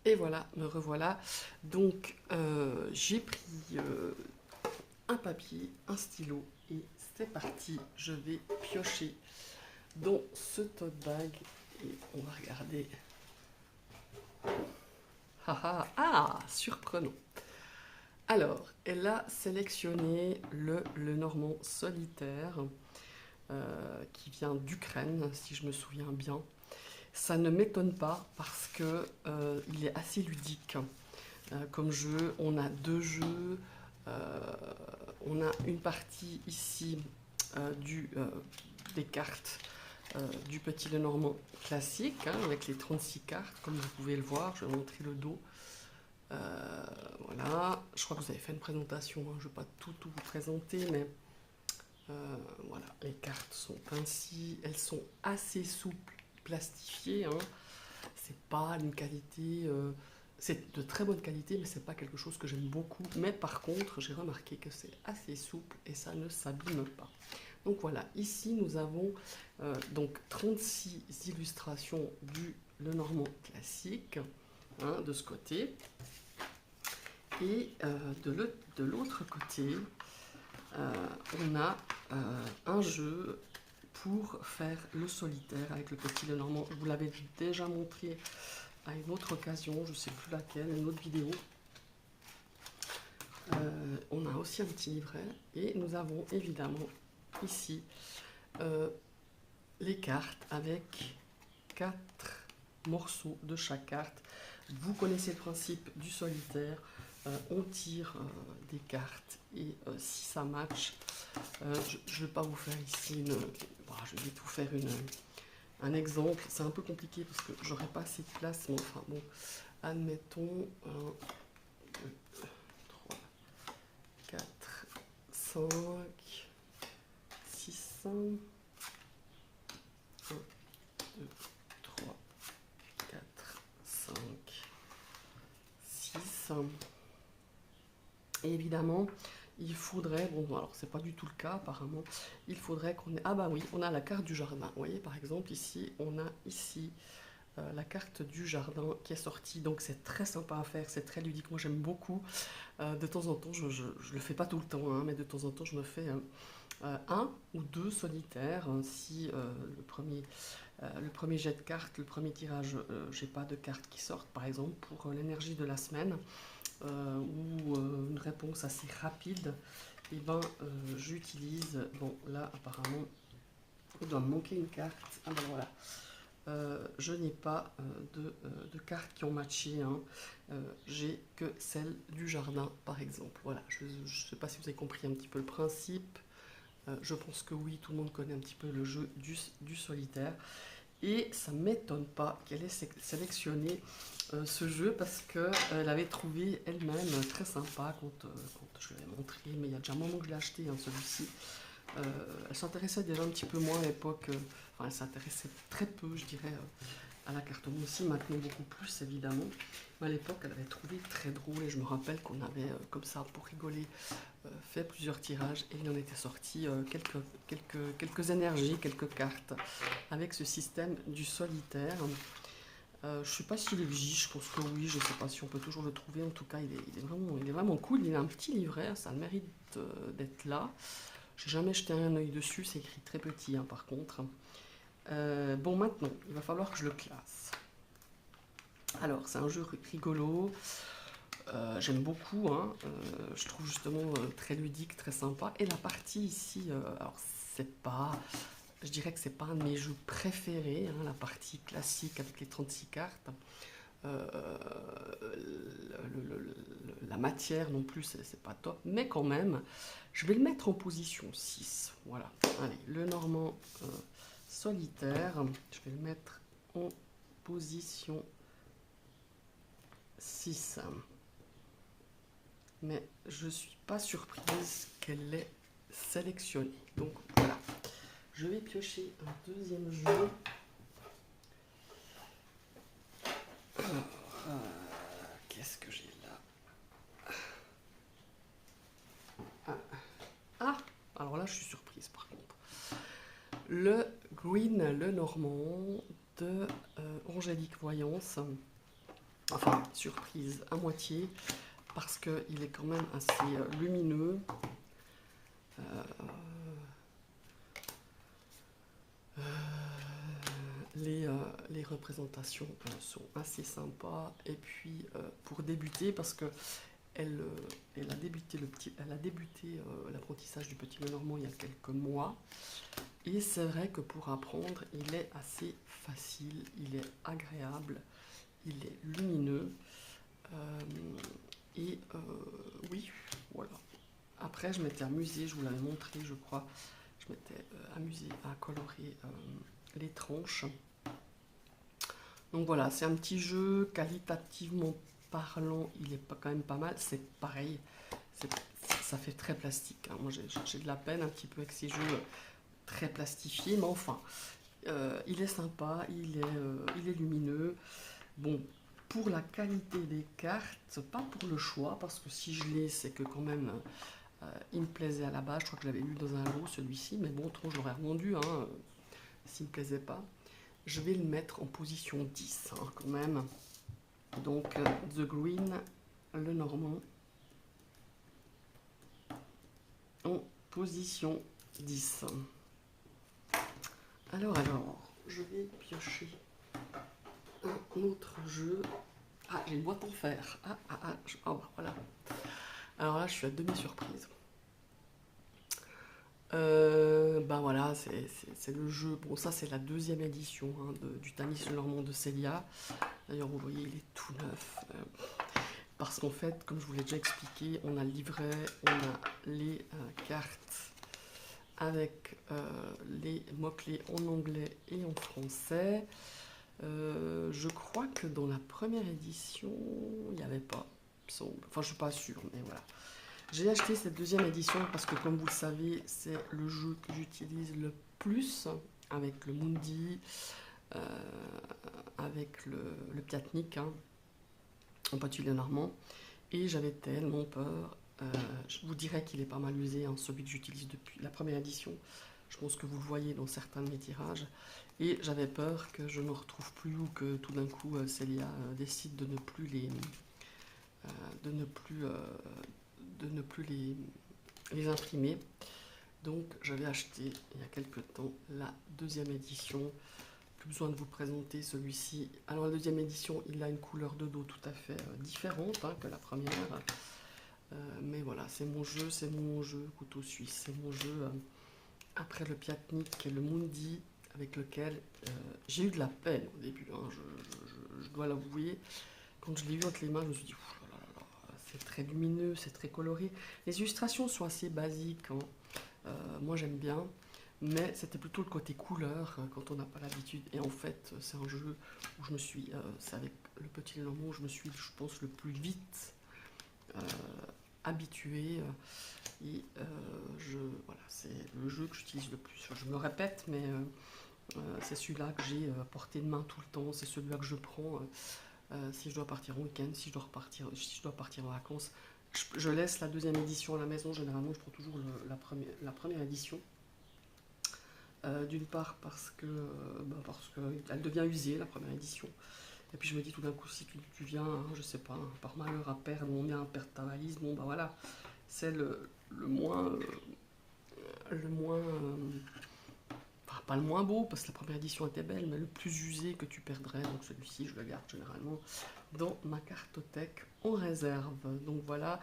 Et voilà, me revoilà. Donc, j'ai pris un papier, un stylo, et c'est parti. Je vais piocher dans ce tote bag et on va regarder. Surprenant. Alors, elle a sélectionné le Normand solitaire qui vient d'Ukraine, si je me souviens bien. Ça ne m'étonne pas parce que il est assez ludique comme jeu. On a deux jeux. euh, on a une partie ici des cartes du Petit Lenormand classique, hein, avec les 36 cartes, comme vous pouvez le voir. Je vais vous montrer le dos. Voilà, je crois que vous avez fait une présentation, hein. Je ne vais pas tout vous présenter, mais voilà, les cartes sont ainsi, elles sont assez souples, plastifiées, hein. C'est pas d'une qualité, c'est de très bonne qualité, mais c'est pas quelque chose que j'aime beaucoup. Mais par contre, j'ai remarqué que c'est assez souple et ça ne s'abîme pas. Donc voilà, ici nous avons donc 36 illustrations du Lenormand classique, hein, de ce côté. Et de l'autre côté, on a un jeu pour faire le solitaire avec le petit Lenormand. Je vous l'avais déjà montré à une autre occasion, je ne sais plus laquelle, une autre vidéo. On a aussi un petit livret et nous avons évidemment ici euh, les cartes avec 4 morceaux de chaque carte. Vous connaissez le principe du solitaire. On tire des cartes et si ça match, je ne vais pas vous faire ici je vais vous faire un exemple. C'est un peu compliqué parce que j'aurais pas assez de place, mais enfin bon, admettons 1, 2, 3, 4, 5, 6, 1, 2, 3, 4, 5, 6. Et évidemment, il faudrait, bon alors c'est pas du tout le cas apparemment, il faudrait qu'on ait, ah bah oui, on a la carte du jardin. Vous voyez par exemple ici, on a ici la carte du jardin qui est sortie, donc c'est très sympa à faire, c'est très ludique, moi j'aime beaucoup. De temps en temps, je le fais pas tout le temps, hein, mais de temps en temps je me fais un ou deux solitaires. Si le premier jet de cartes, le premier tirage, j'ai pas de cartes qui sortent, par exemple pour l'énergie de la semaine, ou une réponse assez rapide, et ben j'utilise, bon là apparemment il doit me manquer une carte, ah ben voilà, je n'ai pas de cartes qui ont matché, hein. J'ai que celle du jardin par exemple. Voilà, je ne sais pas si vous avez compris un petit peu le principe. Je pense que oui, tout le monde connaît un petit peu le jeu du solitaire. Et ça ne m'étonne pas qu'elle ait sélectionné ce jeu parce qu'elle avait trouvé elle-même très sympa quand je l'avais montré, mais il y a déjà un moment que je l'ai acheté, hein, celui-ci. Euh, Elle s'intéressait déjà un petit peu moins à l'époque, enfin elle s'intéressait très peu, je dirais, à la cartomanie aussi, maintenant beaucoup plus évidemment. Mais à l'époque, elle avait trouvé très drôle et je me rappelle qu'on avait, comme ça, pour rigoler, fait plusieurs tirages et il en était sorti quelques énergies, quelques cartes avec ce système du solitaire. Je ne sais pas s'il existe, je pense que oui, je ne sais pas si on peut toujours le trouver. En tout cas, il est vraiment cool. Il a un petit livret, ça a le mérite d'être là. J'ai jamais jeté un œil dessus, c'est écrit très petit, hein, par contre. Bon, maintenant, il va falloir que je le classe. Alors, c'est un jeu rigolo. J'aime beaucoup, hein. Je trouve justement très ludique, très sympa. Et la partie ici, alors c'est pas, je dirais que c'est pas un de mes jeux préférés, hein, la partie classique avec les 36 cartes. La matière non plus, c'est pas top, mais quand même, je vais le mettre en position 6. Voilà, allez, le Normand solitaire, je vais le mettre en position 6. Mais je ne suis pas surprise qu'elle l'ait sélectionné. Donc voilà, je vais piocher un deuxième jeu. Alors, qu'est-ce que j'ai là? ah, ah, alors là je suis surprise par contre. Le Green Le Normand de Angélique Voyance. enfin surprise à moitié, parce qu'il est quand même assez lumineux. Les représentations sont assez sympas, et puis pour débuter, parce que elle a débuté l'apprentissage du petit Lenormand il y a quelques mois, et c'est vrai que pour apprendre il est assez facile, il est agréable, il est lumineux, euh, et oui, voilà. Après je m'étais amusée, je vous l'avais montré je crois, je m'étais amusée à colorer les tranches. Donc voilà, c'est un petit jeu, qualitativement parlant, il est quand même pas mal. C'est pareil, ça fait très plastique, hein. Moi j'ai de la peine un petit peu avec ces jeux très plastifiés, mais enfin, il est sympa, il est lumineux. Bon, pour la qualité des cartes, pas pour le choix, parce que si je l'ai, c'est que quand même, il me plaisait à la base. Je crois que je l'avais eu dans un lot, celui-ci, mais bon, trop, je l'aurais revendu, hein, s'il me plaisait pas. Je vais le mettre en position 10, hein, quand même. Donc, The Green, Lenormand, en position 10. Alors, je vais piocher un autre jeu. Ah, j'ai une boîte en fer. Voilà. Alors là, je suis à demi-surprise. Ben voilà, c'est le jeu. Bon, ça, c'est la deuxième édition, hein, du Tamis Lenormand de Célia. D'ailleurs, vous voyez, il est tout neuf. Parce qu'en fait, comme je vous l'ai déjà expliqué, on a le livret, on a les cartes avec les mots-clés en anglais et en français. Je crois que dans la première édition, il n'y avait pas. Enfin, je ne suis pas sûre, mais voilà. J'ai acheté cette deuxième édition parce que, comme vous le savez, c'est le jeu que j'utilise le plus avec le Mundi, avec le Piatnik, hein, en petit Lenormand. Et j'avais tellement peur. Je vous dirais qu'il est pas mal usé, hein, celui que j'utilise depuis la première édition. Je pense que vous le voyez dans certains de mes tirages. Et j'avais peur que je ne retrouve plus, ou que tout d'un coup Célia décide de ne plus de ne plus, de ne plus les imprimer. Donc j'avais acheté il y a quelques temps la deuxième édition. Plus besoin de vous présenter celui-ci. Alors la deuxième édition, il a une couleur de dos tout à fait différente, hein, que la première. Mais voilà, c'est mon jeu couteau suisse, c'est mon jeu après le Piatnik et le Mundi, avec lequel j'ai eu de la peine au début, hein, je dois l'avouer. Quand je l'ai eu entre les mains, je me suis dit, c'est très lumineux, c'est très coloré. Les illustrations sont assez basiques, hein. Moi j'aime bien, mais c'était plutôt le côté couleur quand on n'a pas l'habitude. Et en fait, c'est un jeu où je me suis, c'est avec le petit Lenormand où je me suis, je pense, le plus vite habitué. Et voilà, c'est le jeu que j'utilise le plus. Je me répète, mais c'est celui-là que j'ai à portée de main tout le temps. C'est celui-là que je prends si je dois partir en week-end, si je dois partir en vacances. Je laisse la deuxième édition à la maison. Généralement, je prends toujours la première édition. D'une part parce qu'elle devient usée, la première édition. Et puis je me dis tout d'un coup, si tu viens, hein, je sais pas, hein, par malheur à perdre, on vient à perdre ta valise, bon bah voilà, c'est le moins, enfin, pas le moins beau, parce que la première édition était belle, mais le plus usé que tu perdrais. Donc celui-ci, je le garde généralement dans ma cartothèque en réserve. Donc voilà,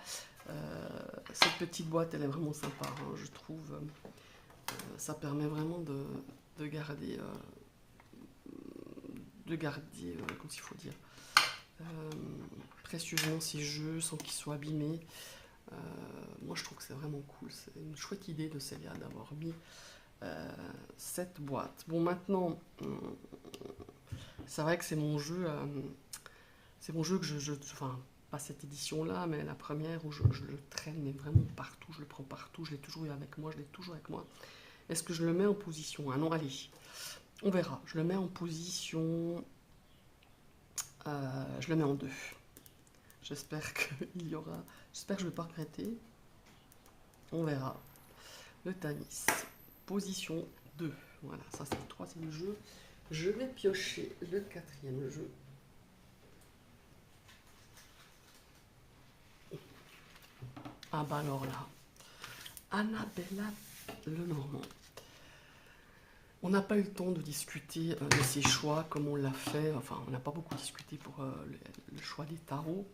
cette petite boîte, elle est vraiment sympa, hein, je trouve. Ça permet vraiment de garder, comment il faut dire, précieusement ces jeux sans qu'ils soient abîmés. Moi je trouve que c'est vraiment cool, c'est une chouette idée de Célia d'avoir mis cette boîte. Bon, maintenant, c'est vrai que c'est mon jeu que enfin, pas cette édition-là, mais la première où je le traîne, mais vraiment partout, je le prends partout, je l'ai toujours eu avec moi, je l'ai toujours avec moi. Est-ce que je le mets en position 1? Non, allez, on verra. Je le mets en position... je le mets en 2. J'espère qu'il y aura... J'espère que je ne vais pas regretter. On verra. Le Tamis, position 2. Voilà, ça c'est le troisième jeu. Je vais piocher le quatrième jeu. Ah bah alors là, Annabella Lenormand. On n'a pas eu le temps de discuter de ses choix comme on l'a fait. Enfin, on n'a pas beaucoup discuté pour le choix des tarots.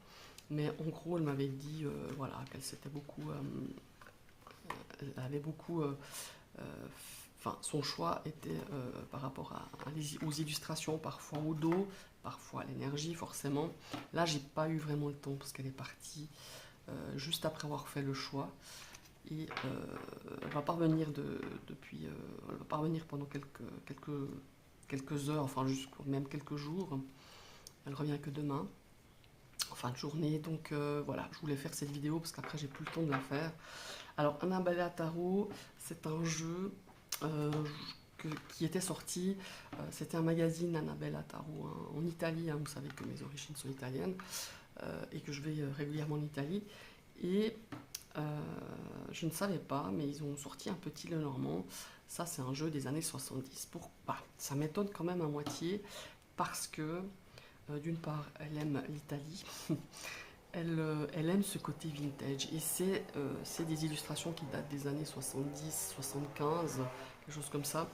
Mais en gros, elle m'avait dit voilà, qu'elle s'était beaucoup. Elle avait beaucoup. Enfin, son choix était par rapport aux illustrations, parfois au dos, parfois à l'énergie, forcément. Là, j'ai pas eu vraiment le temps parce qu'elle est partie juste après avoir fait le choix. Et elle va pas revenir elle va pas revenir pendant quelques heures, enfin jusqu'à même quelques jours. Elle revient que demain, en fin de journée. Donc voilà, je voulais faire cette vidéo parce qu'après j'ai plus le temps de la faire. Alors Annabella Tarot, c'est un jeu qui était sorti. C'était un magazine Annabella Tarot hein, en Italie. Hein, vous savez que mes origines sont italiennes et que je vais régulièrement en Italie. Et je ne savais pas, mais ils ont sorti un petit Lenormand. Ça, c'est un jeu des années 70. Ça m'étonne quand même à moitié, parce que, d'une part, elle aime l'Italie, elle aime ce côté vintage. Et c'est des illustrations qui datent des années 70, 75, quelque chose comme ça.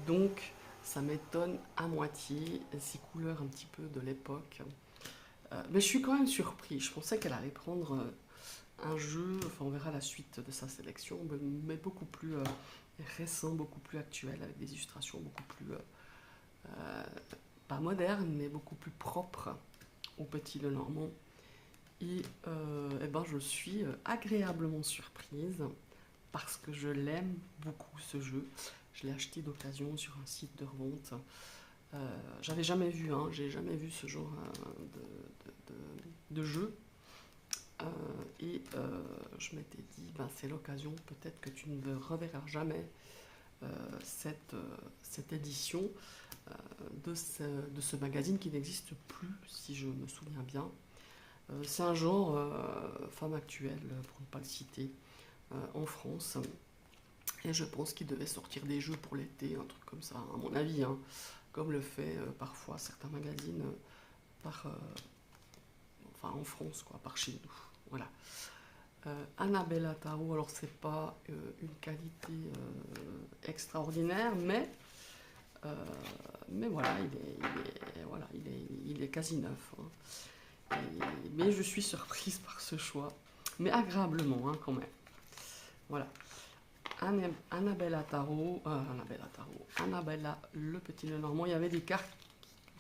Donc, ça m'étonne à moitié, ces couleurs un petit peu de l'époque. Mais je suis quand même surpris. Je pensais qu'elle allait prendre un jeu, enfin on verra la suite de sa sélection, mais beaucoup plus récent, beaucoup plus actuel, avec des illustrations beaucoup plus, pas modernes, mais beaucoup plus propres au petit Lenormand. Et eh ben, je suis agréablement surprise parce que je l'aime beaucoup ce jeu. Je l'ai acheté d'occasion sur un site de revente. J'avais jamais vu, hein, j'ai jamais vu ce genre de jeu. Et je m'étais dit, ben, c'est l'occasion, peut-être que tu ne reverras jamais cette édition de ce magazine qui n'existe plus, si je me souviens bien. C'est un genre femme actuelle, pour ne pas le citer, en France. Et je pense qu'il devait sortir des jeux pour l'été, un truc comme ça, à mon avis, hein, comme le fait parfois certains magazines enfin en France, quoi, par chez nous. Voilà. Annabella Tarot, alors c'est pas une qualité extraordinaire, mais voilà, il est quasi neuf. Hein. Mais je suis surprise par ce choix, mais agréablement hein, quand même. Voilà. Annabella Tarot, Annabella le petit Lenormand. Il y avait des cartes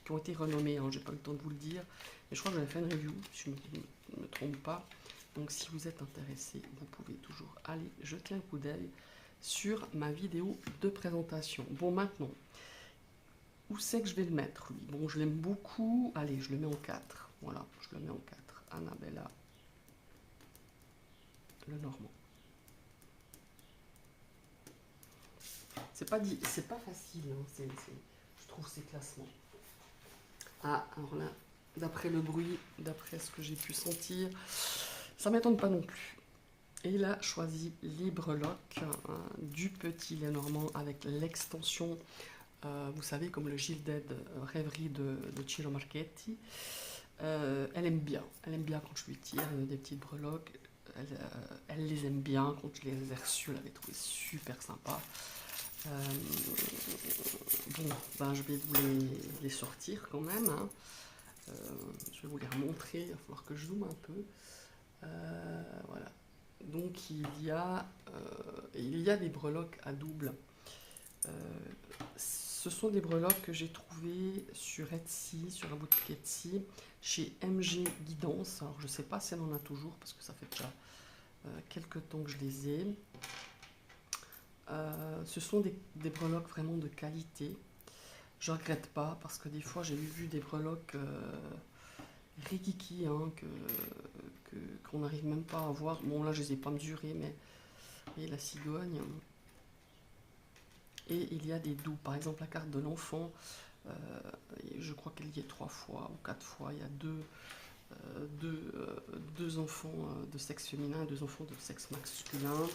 qui ont été renommées, hein, j'ai pas le temps de vous le dire, mais je crois que j'avais fait une review, si je ne me trompe pas. Donc si vous êtes intéressé, vous pouvez toujours aller jeter un coup d'œil sur ma vidéo de présentation. Bon, maintenant, où c'est que je vais le mettre, lui? Bon, je l'aime beaucoup. Allez, je le mets en 4. Voilà, je le mets en 4. Annabella Lenormand. C'est pas facile, hein, je trouve, ces classements. Ah, alors là, d'après le bruit, d'après ce que j'ai pu sentir, ça m'étonne pas non plus. Et il a choisi Librelock du petit Lenormand avec l'extension, vous savez, comme le Gilded Rêverie de Ciro Marchetti. Elle aime bien quand je lui tire des petites breloques. Elle les aime bien. Quand je les ai reçues, elle avait trouvé super sympa. Bon, ben, je vais vous les sortir quand même. Hein. Je vais vous les remontrer. Il va falloir que je zoome un peu. Voilà. Donc il y a des breloques à double. Ce sont des breloques que j'ai trouvées sur Etsy, sur la boutique Etsy, chez MG Guidance. Alors je ne sais pas si elle en a toujours parce que ça fait déjà quelques temps que je les ai. Ce sont des breloques vraiment de qualité. Je ne regrette pas parce que des fois j'ai vu des breloques rikiki hein, qu'on n'arrive même pas à voir. Bon là je les ai pas mesurées mais et la cigogne. Et il y a des doux, par exemple la carte de l'enfant, je crois qu'elle y est 3 fois ou 4 fois. Il y a deux enfants de sexe féminin et 2 enfants de sexe masculin.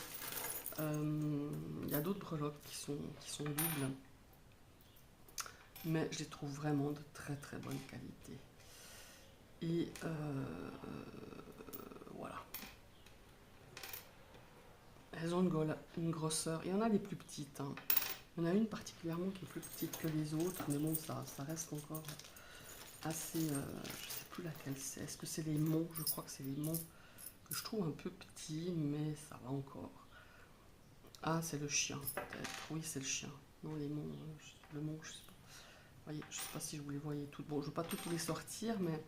Il y a d'autres breloques qui sont doubles, mais je les trouve vraiment de très très bonne qualité. Et voilà. Elles ont une grosseur. Il y en a des plus petites. Hein. Il y en a une particulièrement qui est plus petite que les autres, mais bon, ça reste encore assez... je ne sais plus laquelle c'est. Est-ce que c'est les monts? Je crois que c'est les monts que je trouve un peu petits, mais ça va encore. Ah, c'est le chien, peut-être. Oui, c'est le chien. Non, les monts, le mont, je sais pas. Vous voyez, je sais pas si vous les voyez toutes. Bon, je ne vais pas toutes les sortir, mais...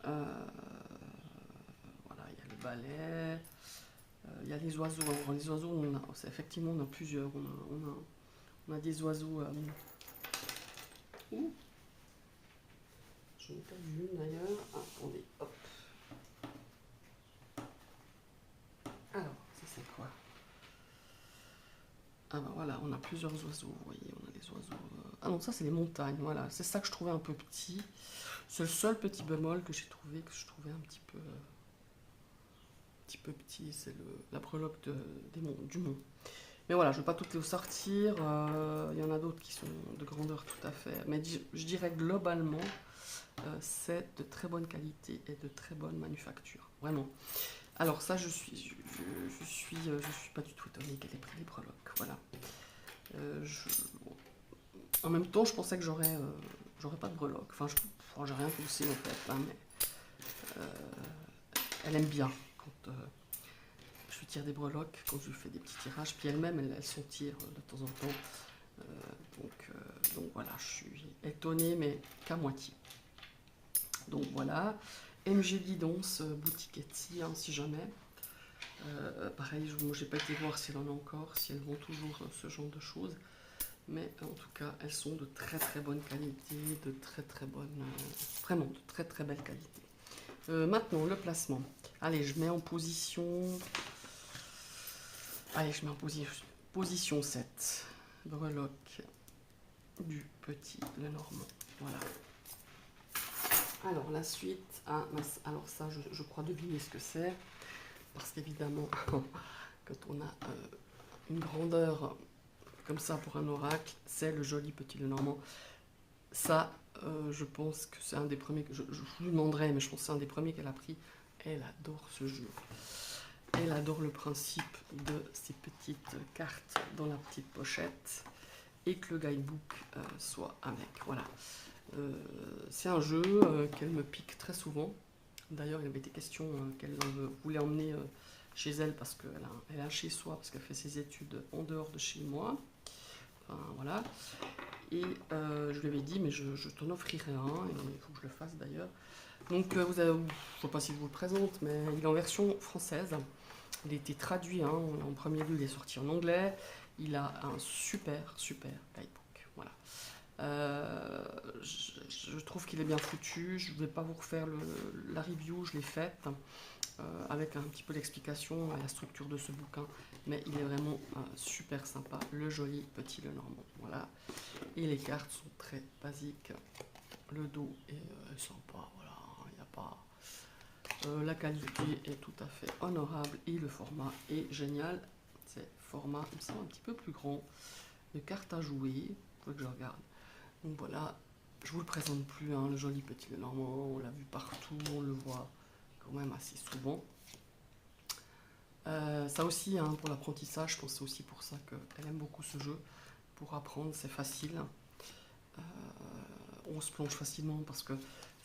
voilà, il y a le balai. Il y a les oiseaux. Alors, les oiseaux, effectivement, on a plusieurs. On a des oiseaux... Ouh, je n'ai pas vu une d'ailleurs. Ah, attendez, hop. Alors, ça c'est quoi? Ah ben voilà, on a plusieurs oiseaux, vous voyez, on a les oiseaux... Ah non, ça c'est les montagnes, voilà. C'est ça que je trouvais un peu petit. C'est le seul petit bémol que j'ai trouvé, que je trouvais un petit peu petit, c'est la breloque du mont. Mais voilà, je ne vais pas toutes les sortir. Il y en a d'autres qui sont de grandeur tout à fait. Mais je dirais globalement, c'est de très bonne qualité et de très bonne manufacture. Vraiment. Alors ça, je suis pas du tout étonnée qu'elle ait pris les breloques. Voilà. En même temps, je pensais que j'aurais pas de breloques. Enfin, j'ai rien poussé en fait, hein, mais elle aime bien quand je lui tire des breloques, quand je lui fais des petits tirages. Puis elle-même, elle s'en tire de temps en temps. Donc voilà, je suis étonnée, mais qu'à moitié. Donc voilà. MG Guidons, boutique Etsy, hein, si jamais. Pareil, moi j'ai pas été voir si elle en a encore, si elles vendent toujours ce genre de choses. Mais en tout cas, elles sont de très très bonne qualité, de très très bonne, vraiment de très très belle qualité. Maintenant, le placement. Allez, je mets en position... Allez, je mets en position 7. Breloque du petit Lenormand. Voilà. Alors, la suite... Ah, alors ça, je crois deviner ce que c'est. Parce qu'évidemment, quand on a une grandeur comme ça pour un oracle, c'est le joli petit Lenormand. Ça, je pense que c'est un des premiers que je vous demanderai, mais je pense que c'est un des premiers qu'elle a pris. Elle adore ce jeu. Elle adore le principe de ces petites cartes dans la petite pochette et que le guidebook soit avec. Voilà. C'est un jeu qu'elle me pique très souvent. D'ailleurs, il avait été question qu'elle voulait emmener chez elle parce qu'elle a chez soi, parce qu'elle fait ses études en dehors de chez moi. Enfin, voilà. Et je lui avais dit, mais je t'en offrirai un, et il faut que je le fasse d'ailleurs. Donc, je ne sais pas si je vous le présente, mais il est en version française. Il a été traduit, hein, en premier lieu, il est sorti en anglais. Il a un super guidebook. Voilà. Je trouve qu'il est bien foutu. Je ne vais pas vous refaire la review, je l'ai faite avec un petit peu l'explication et la structure de ce bouquin. Mais il est vraiment super sympa, le joli petit Lenormand. Voilà. Et les cartes sont très basiques. Le dos est sympa, voilà. Il n'y a pas... la qualité est tout à fait honorable et le format est génial. C'est format, il me semble, un petit peu plus grand. De cartes à jouer, il faut que je regarde. Donc voilà, je vous le présente plus, hein, le joli petit Lenormand, on l'a vu partout, on le voit quand même assez souvent. Ça aussi, hein, pour l'apprentissage, je pense que c'est aussi pour ça qu'elle aime beaucoup ce jeu. Pour apprendre, c'est facile. On se plonge facilement parce que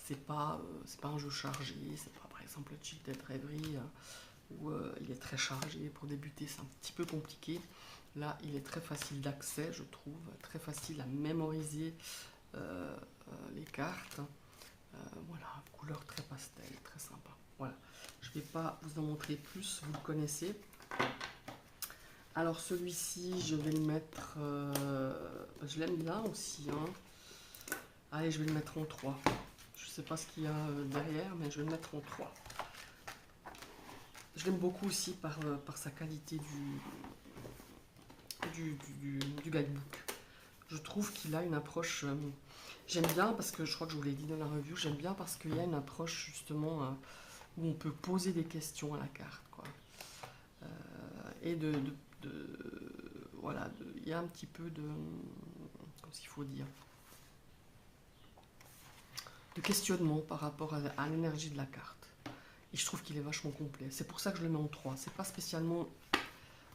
c'est pas un jeu chargé, c'est pas par exemple le Cheated Reverie où il est très chargé. Pour débuter, c'est un petit peu compliqué. Là, il est très facile d'accès, je trouve, très facile à mémoriser les cartes. Voilà, couleur très pastel, très sympa. Voilà, je ne vais pas vous en montrer plus, vous le connaissez. Alors celui-ci, je vais le mettre... je l'aime bien aussi. Hein. Allez, je vais le mettre en 3. Je ne sais pas ce qu'il y a derrière, mais je vais le mettre en 3. Je l'aime beaucoup aussi par sa qualité du guidebook. Je trouve qu'il a une approche... j'aime bien parce que, je crois que je vous l'ai dit dans la review, j'aime bien parce qu'il y a une approche justement où on peut poser des questions à la carte. Quoi. Et voilà, il y a un petit peu de... Comment il faut dire, de questionnement par rapport à l'énergie de la carte. Et je trouve qu'il est vachement complet. C'est pour ça que je le mets en 3. C'est pas spécialement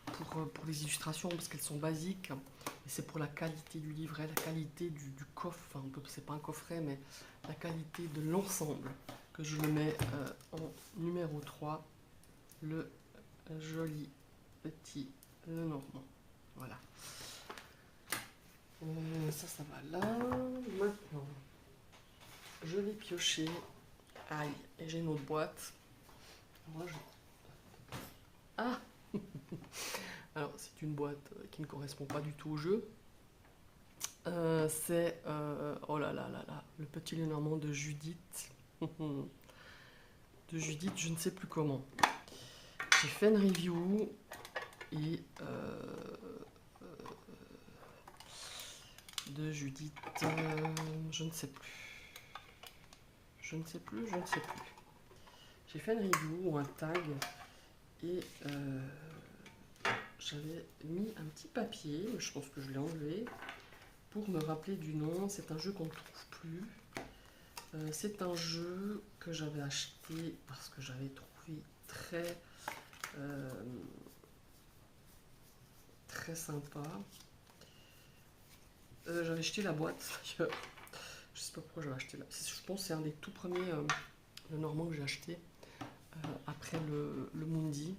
pour les illustrations parce qu'elles sont basiques. Et c'est pour la qualité du livret, la qualité du coffre, enfin, c'est pas un coffret, mais la qualité de l'ensemble que je le mets en numéro 3, le joli petit Lenormand. Voilà. Ça va là. Maintenant, je l'ai pioché. Aïe, et j'ai une autre boîte. Moi, Ah Alors, c'est une boîte qui ne correspond pas du tout au jeu. C'est, oh là là là là, le petit Lenormand de Judith. De Judith, je ne sais plus comment. J'ai fait une review et de Judith, je ne sais plus. Je ne sais plus. J'ai fait une review ou un tag et j'avais mis un petit papier, je pense que je l'ai enlevé, pour me rappeler du nom. C'est un jeu qu'on ne trouve plus. C'est un jeu que j'avais acheté parce que j'avais trouvé très sympa. J'avais acheté la boîte d'ailleurs. Je sais pas pourquoi j'avais acheté là. Je pense que c'est un des tout premiers Lenormand que j'ai acheté après le Mundi.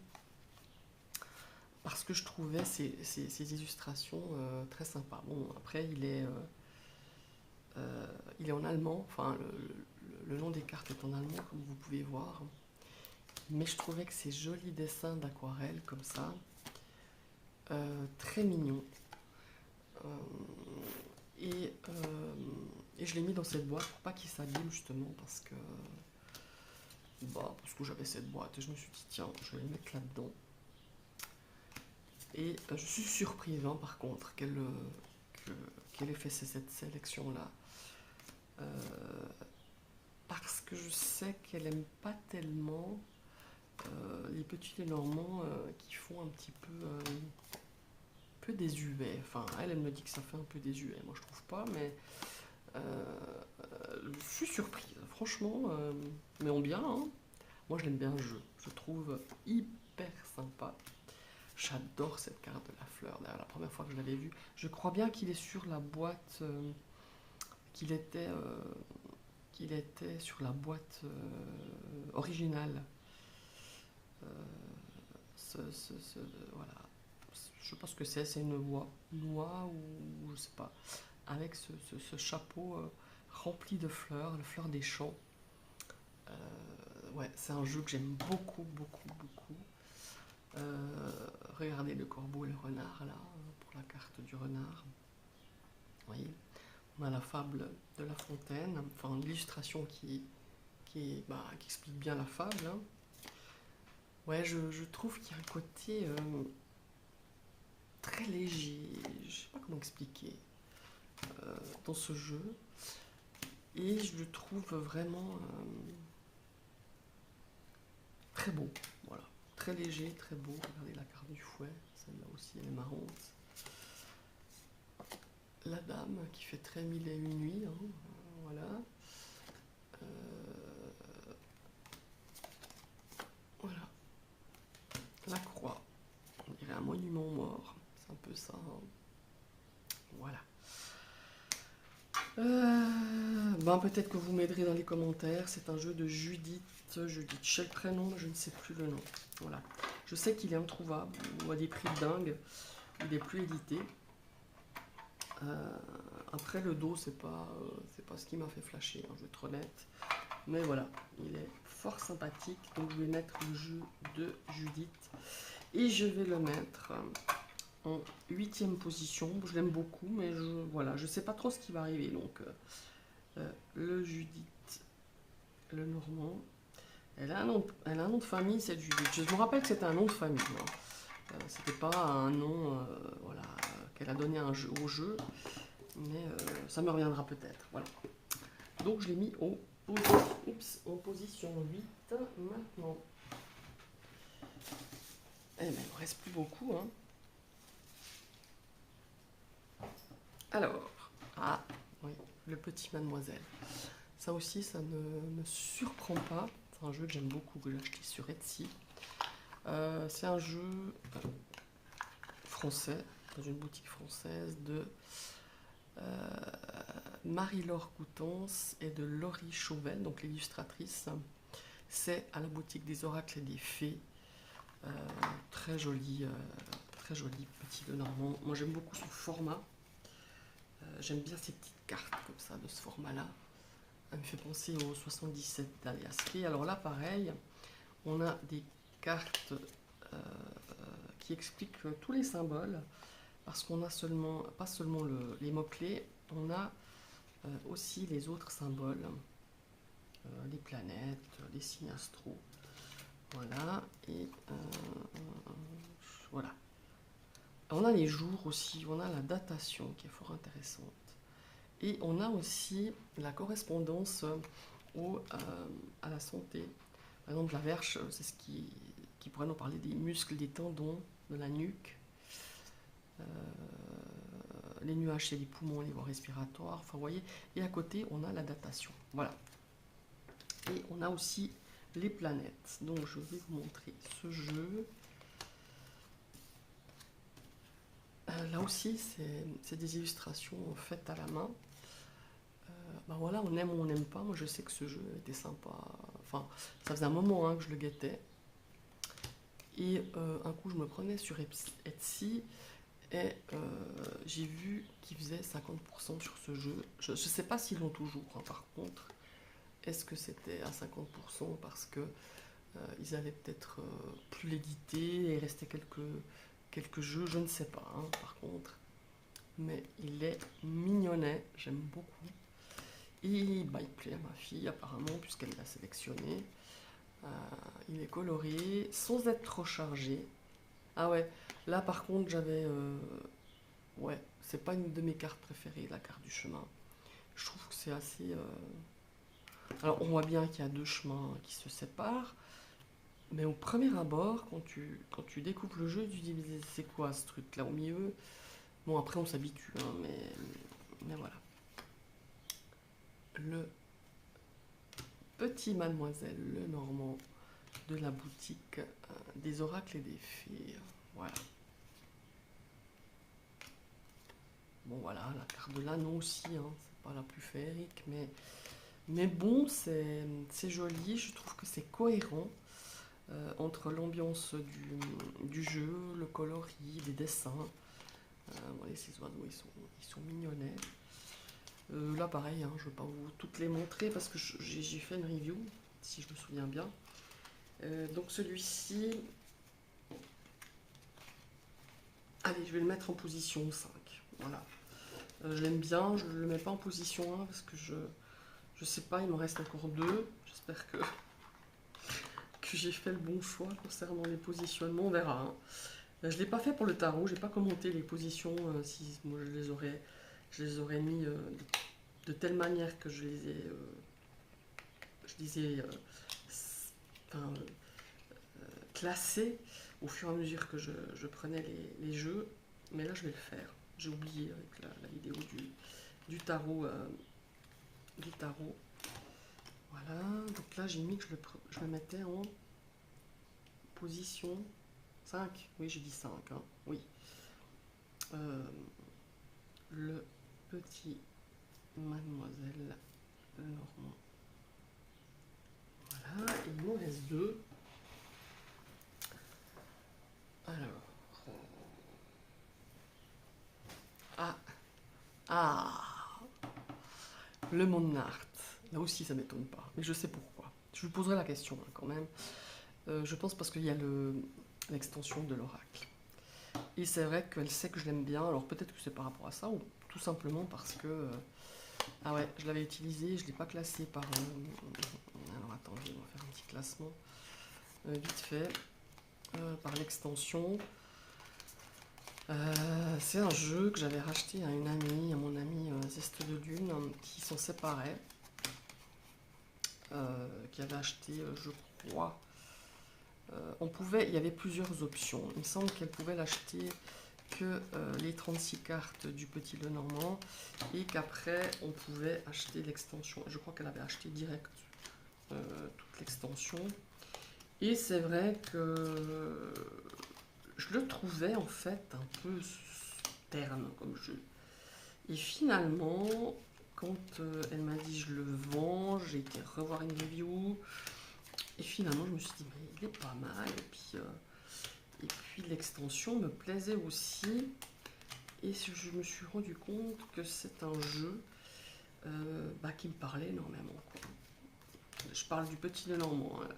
Parce que je trouvais ces illustrations très sympas. Bon, après, il est en allemand. Enfin, le nom des cartes est en allemand, comme vous pouvez voir. Mais je trouvais que ces jolis dessins d'aquarelle, comme ça, très mignons. Et je l'ai mis dans cette boîte pour pas qu'il s'abîme, justement, parce que j'avais cette boîte et je me suis dit tiens, je vais le mettre là-dedans. Et je suis surprise par contre qu'elle ait fait cette sélection là, parce que je sais qu'elle aime pas tellement les petits Lenormand qui font un petit peu désuet. Enfin, elle me dit que ça fait un peu désuet. Moi je trouve pas, mais je suis surprise, franchement, mais en bien, hein. Moi je l'aime bien le jeu, je trouve hyper sympa. J'adore cette carte de la fleur. D'ailleurs, la première fois que je l'avais vue, je crois bien qu'il est sur la boîte, qu'il était sur la boîte originale. Voilà. Je sais pas ce que c'est une noix ou je sais pas, avec ce chapeau rempli de fleurs, le fleur des champs. Ouais, c'est un jeu que j'aime beaucoup, beaucoup, beaucoup. Regardez le corbeau et le renard là, pour la carte du renard. Vous voyez, on a la fable de La Fontaine, enfin l'illustration qui explique bien la fable. Hein. Ouais, je trouve qu'il y a un côté très léger, je sais pas comment expliquer, dans ce jeu. Et je le trouve vraiment très beau, voilà. Très léger, très beau. Regardez la carte du fouet, celle-là aussi elle est marrante. La dame qui fait très mille et une nuits, hein, voilà. Voilà. La croix, on dirait un monument mort, c'est un peu ça. Hein. Voilà. Peut-être que vous m'aiderez dans les commentaires. C'est un jeu de Judith. Judith, j'ai le prénom, mais je ne sais plus le nom. Voilà. Je sais qu'il est introuvable ou à des prix dingues. Il n'est plus édité. Après le dos, c'est pas ce qui m'a fait flasher, hein, je vais être honnête. Mais voilà, il est fort sympathique. Donc je vais mettre le jeu de Judith. Et je vais le mettre en 8e position. Je l'aime beaucoup, mais je sais pas trop ce qui va arriver. Donc le Judith Lenormand. Elle a un nom de famille, cette Judith. Je me rappelle que c'était un nom de famille. Hein. C'était pas un nom qu'elle a donné au jeu. Mais ça me reviendra peut-être. Voilà. Donc je l'ai mis en position 8 maintenant. Eh ben, il ne me reste plus beaucoup. Hein. Alors, oui, le petit Mademoiselle. Ça aussi, ça ne me surprend pas. C'est un jeu que j'aime beaucoup, que j'ai acheté sur Etsy. C'est un jeu français, dans une boutique française de Marie-Laure Coutances et de Laurie Chauvel, donc l'illustratrice. C'est à la boutique des oracles et des fées. Très joli petit Lenormand. Moi j'aime beaucoup son format. J'aime bien ces petites cartes comme ça, de ce format-là. Elle me fait penser au 77 d'Alias Kay. Alors là, pareil, on a des cartes qui expliquent tous les symboles, parce qu'on a pas seulement les mots-clés, on a aussi les autres symboles, les planètes, les signes astro. Voilà, et voilà. On a les jours aussi, on a la datation qui est fort intéressante. Et on a aussi la correspondance à la santé. Par exemple, la Verche, c'est ce qui pourrait nous parler des muscles, des tendons, de la nuque. Les nuages, c'est les poumons, les voies respiratoires. Enfin, vous voyez. Et à côté, on a la datation. Voilà. Et on a aussi les planètes. Donc, je vais vous montrer ce jeu. Là aussi, c'est des illustrations faites à la main. Ben voilà, on aime ou on n'aime pas. Moi, je sais que ce jeu était sympa. Enfin, ça faisait un moment que je le guettais. Et un coup, je me prenais sur Etsy et j'ai vu qu'ils faisaient 50% sur ce jeu. Je ne sais pas s'ils l'ont toujours, hein, par contre. Est-ce que c'était à 50% parce que ils allaient peut-être plus l'éditer et il restait quelques jeux, je ne sais pas, hein, par contre. Mais il est mignonnet, j'aime beaucoup. Et bah, il plaît à ma fille apparemment puisqu'elle l'a sélectionné. Il est coloré sans être trop chargé. Ah ouais, là par contre j'avais... ouais, c'est pas une de mes cartes préférées, la carte du chemin. Je trouve que c'est assez... Alors on voit bien qu'il y a deux chemins qui se séparent. Mais au premier abord, quand tu découpes le jeu, tu dis c'est quoi ce truc là au milieu? Bon après on s'habitue, hein, mais voilà. Le petit Mademoiselle Lenormand de la boutique des oracles et des fées. Voilà. Bon voilà, la carte de l'anneau aussi, hein, c'est pas la plus féerique, mais bon, c'est joli, je trouve que c'est cohérent entre l'ambiance du jeu, le coloris, les dessins. Voyez, ces oiseaux, ils sont mignonnets. Là pareil, hein, je ne vais pas vous toutes les montrer parce que j'ai fait une review, si je me souviens bien. Donc celui-ci, allez, je vais le mettre en position 5. Voilà. Je l'aime bien, je ne le mets pas en position 1 parce que je sais pas, il m'en reste encore 2. J'espère que j'ai fait le bon choix concernant les positionnements, on verra. Hein. Je ne l'ai pas fait pour le tarot, j'ai pas commenté les positions, si moi je les aurais mis de telle manière que je les ai classés au fur et à mesure que je prenais les jeux, mais là je vais le faire. J'ai oublié avec la vidéo du tarot. Du tarot. Voilà, donc là j'ai mis que je le mettais en position 5. Oui, j'ai dit 5, hein. Oui. Le petit Mademoiselle Lenormand. Voilà, et il m'en reste 2. Alors. Ah Le Monart. Là aussi, ça m'étonne pas. Mais je sais pourquoi. Je lui poserai la question hein, quand même. Je pense parce qu'il y a l'extension de l'oracle. Et c'est vrai qu'elle sait que je l'aime bien. Alors peut-être que c'est par rapport à ça ou tout simplement parce que... ah ouais, je l'avais utilisé, je ne l'ai pas classé par... alors attendez, on va faire un petit classement. Vite fait. Par l'extension. C'est un jeu que j'avais racheté à une amie, à mon amie Zeste de Lune, qui s'en séparait. Qui avait acheté, je crois... il y avait plusieurs options. Il me semble qu'elle pouvait l'acheter que les 36 cartes du petit Lenormand et qu'après on pouvait acheter l'extension. Je crois qu'elle avait acheté direct toute l'extension. Et c'est vrai que je le trouvais en fait un peu terne comme jeu. Et finalement, quand elle m'a dit je le vends, j'ai été revoir une review. Et finalement, je me suis dit, mais il est pas mal. Et puis l'extension me plaisait aussi. Et je me suis rendu compte que c'est un jeu qui me parlait énormément, quoi. Je parle du Petit Lenormand, hein.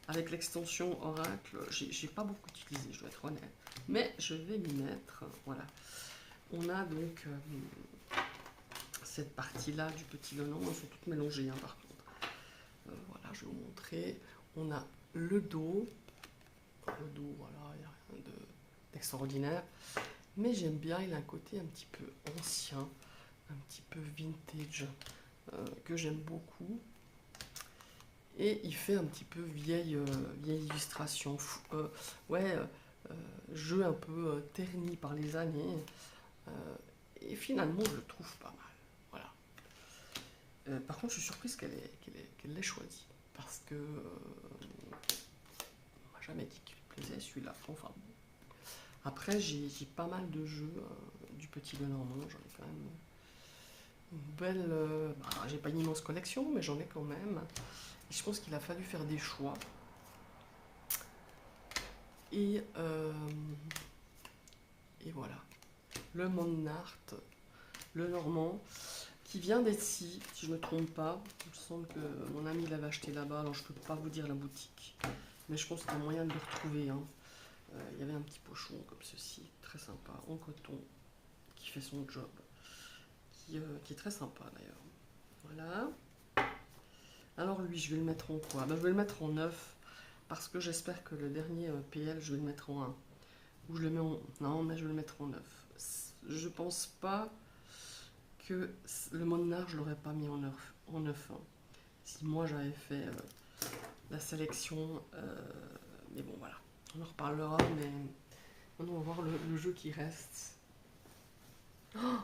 Avec l'extension Oracle, j'ai pas beaucoup utilisé, je dois être honnête. Mais je vais m'y mettre. Voilà. On a donc cette partie-là du Petit Lenormand, elles sont toutes mélangées, hein, par contre. Voilà, je vais vous montrer. On a le dos. Le dos, voilà, il n'y a rien d'extraordinaire. Mais j'aime bien, il a un côté un petit peu ancien, un petit peu vintage, que j'aime beaucoup. Et il fait un petit peu vieille illustration, jeu un peu terni par les années. Et finalement, je le trouve pas mal. Voilà. Par contre, je suis surprise qu'elle l'ait choisi. Parce que on m'a jamais dit qu'il me plaisait celui-là. Enfin, bon. Après, j'ai pas mal de jeux du Petit Lenormand. J'en ai quand même une belle. J'ai pas une immense collection, mais j'en ai quand même. Et je pense qu'il a fallu faire des choix. Et voilà. Le Monart, le Normand, qui vient d'Etsy, si je ne me trompe pas. Il me semble que mon ami l'avait acheté là-bas, alors je ne peux pas vous dire la boutique. Mais je pense qu'il y a moyen de le retrouver, hein. Il y avait un petit pochon comme ceci, très sympa, en coton, qui fait son job, qui est très sympa d'ailleurs. Voilà. Alors lui, je vais le mettre en quoi? Je vais le mettre en 9, parce que j'espère que le dernier PL, je vais le mettre en 1. Ou je le mets en... Non, mais je vais le mettre en 9. Je pense pas que le Monarch, je l'aurais pas mis en 9, hein. Si moi j'avais fait la sélection, mais bon voilà, on en reparlera, mais maintenant on va voir le jeu qui reste. Oh,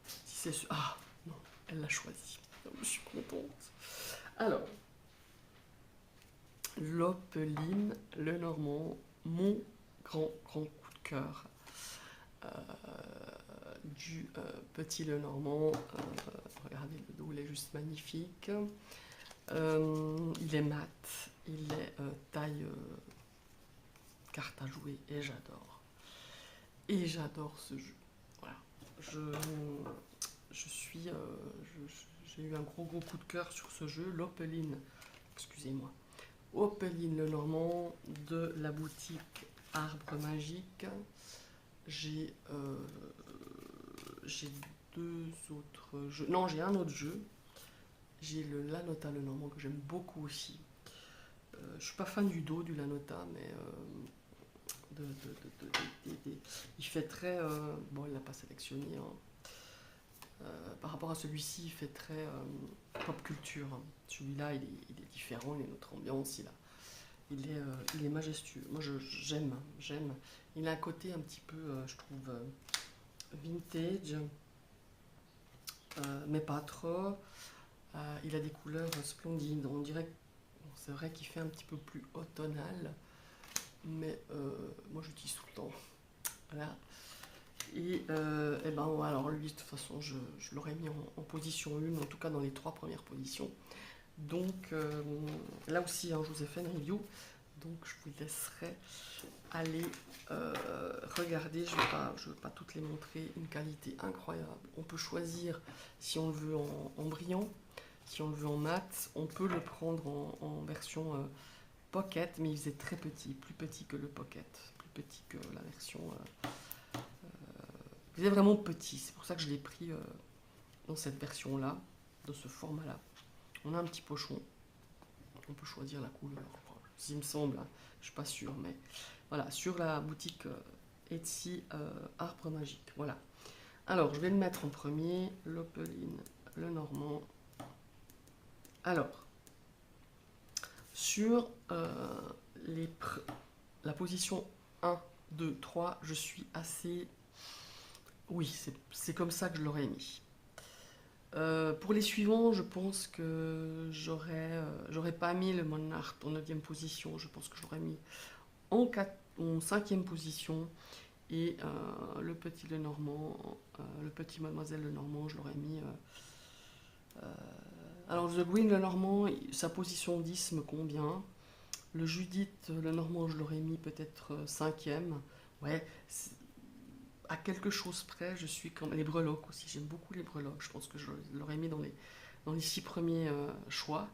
si c'est sûr. Ah non, elle l'a choisi. Je suis contente. Alors, Lopeline, le Normand, mon grand coup de cœur du Petit Lenormand. Regardez le dos, il est juste magnifique. Il est mat, il est taille carte à jouer et j'adore. Et j'adore ce jeu. Voilà. J'ai eu un gros coup de cœur sur ce jeu, l'Opeline. Excusez-moi. Opeline le Normand de la boutique Arbre Magique. J'ai deux autres jeux. Non, j'ai un autre jeu. J'ai le Lanota le Normand que j'aime beaucoup aussi. Je suis pas fan du dos du Lanota, mais il fait très. Bon, il l'a pas sélectionné, hein. Par rapport à celui-ci, il fait très pop culture, hein. Celui-là, il est différent, il a une autre ambiance, il est majestueux. Moi, j'aime. Il a un côté un petit peu, je trouve, vintage, mais pas trop. Il a des couleurs splendides. On dirait, c'est vrai qu'il fait un petit peu plus automnal, mais moi, j'utilise tout le temps. Voilà. Et ben alors lui, de toute façon, je l'aurais mis en position 1, en tout cas dans les 3 premières positions. Donc là aussi, hein, je vous ai fait une review, donc je vous laisserai aller regarder. Je ne vais pas toutes les montrer. Une qualité incroyable. On peut choisir si on le veut en brillant, si on le veut en mat. On peut le prendre en version pocket, mais il faisait très petit, plus petit que le pocket, plus petit que la version... il est vraiment petit, c'est pour ça que je l'ai pris dans cette version-là, dans ce format-là. On a un petit pochon, on peut choisir la couleur, s'il me semble, hein. Je suis pas sûre, mais voilà, sur la boutique Etsy Arbre Magique, voilà. Alors, je vais le mettre en premier, l'Opeline, le Normand. Alors, sur la position 1, 2, 3, je suis assez... Oui, c'est comme ça que je l'aurais mis. Pour les suivants, je pense que j'aurais pas mis le Monarch en 9e position. Je pense que je l'aurais mis en 4, en 5e position. Et le petit Lenormand, le petit Mademoiselle Lenormand, je l'aurais mis. Alors, The Green Lenormand, sa position 10 me convient. Le Judith Lenormand, je l'aurais mis peut-être 5e. Ouais, à quelque chose près, je suis quand même. Les breloques aussi, j'aime beaucoup les breloques. Je pense que je l'aurais mis dans les 6 premiers choix.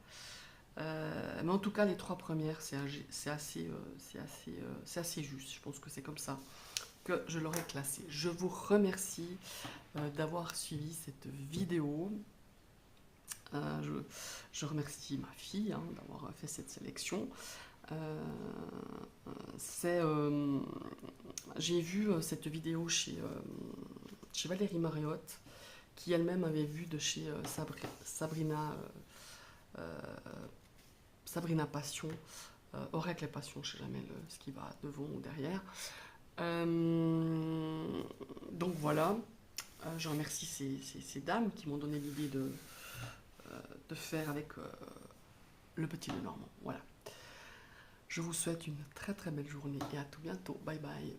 Mais en tout cas, les 3 premières, c'est assez juste. Je pense que c'est comme ça que je l'aurais classé. Je vous remercie d'avoir suivi cette vidéo. Je remercie ma fille d'avoir fait cette sélection. J'ai vu cette vidéo chez Valérie Mariotte, qui elle-même avait vu de chez Sabrina Passion, Oracle et Passion, je ne sais jamais ce qui va devant ou derrière. Donc voilà, je remercie ces dames qui m'ont donné l'idée de faire avec le petit Lenormand. Voilà. Je vous souhaite une très très belle journée et à tout bientôt. Bye bye.